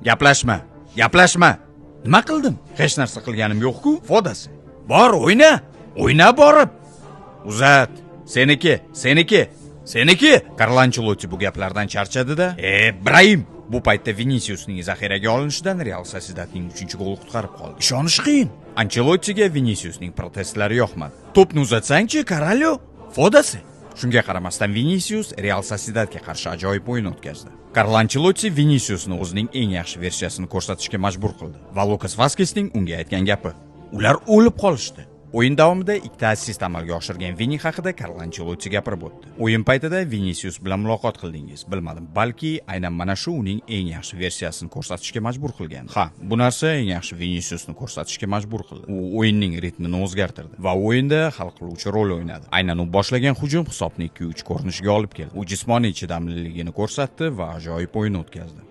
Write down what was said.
Gaplashma. Nima qildim? Hech narsa qilganim yo'q-ku, fodasi. Bor, o'yna. O'yna borib. Uzat. Seniki. Carlo Ancelotti bu gaplardan charchadi-da. Ibrahim. Bu paytda Viniciusning zaxiraga olinishidan Real Sociedadning 3-golni qutqarib qoldi. Ishonish qiyin. Ancelottiga Viniciusning protestlari yoqmadi. To'pni uzatsang-chi, Carlo, fodasi. Shunga qaramasdan Vinicius Real Sociedadga qarshi ajoyib o'yin o'tkazdi. Carlo Ancelotti Viniciusni o'zining eng yaxshi versiyasini ko'rsatishga majbur qildi. Va Lucas Vazquezning unga aytgan gapi: "Ular o'lib qolishdi." O'yin davomida ikkita assist amalga oshirgan Vini haqida Carlo Ancelotti gapirib o'tdi. O'yin paytida Vinicius bilan muloqot qildingiz. Bilmadim, balki aynan mana shu uning eng yaxshi versiyasini ko'rsatishga majbur qilgan. Ha, bu narsa eng yaxshi Viniciusni ko'rsatishga majbur qildi. U o'yinning ritmini o'zgartirdi va o'yinda hal qiluvchi rol o'ynadi. Aynan u boshlagan hujum hisobni 2-3 ko'rinishiga olib keldi. U jismoniy chidamliligini ko'rsatdi va ajoyib o'yin o'tkazdi.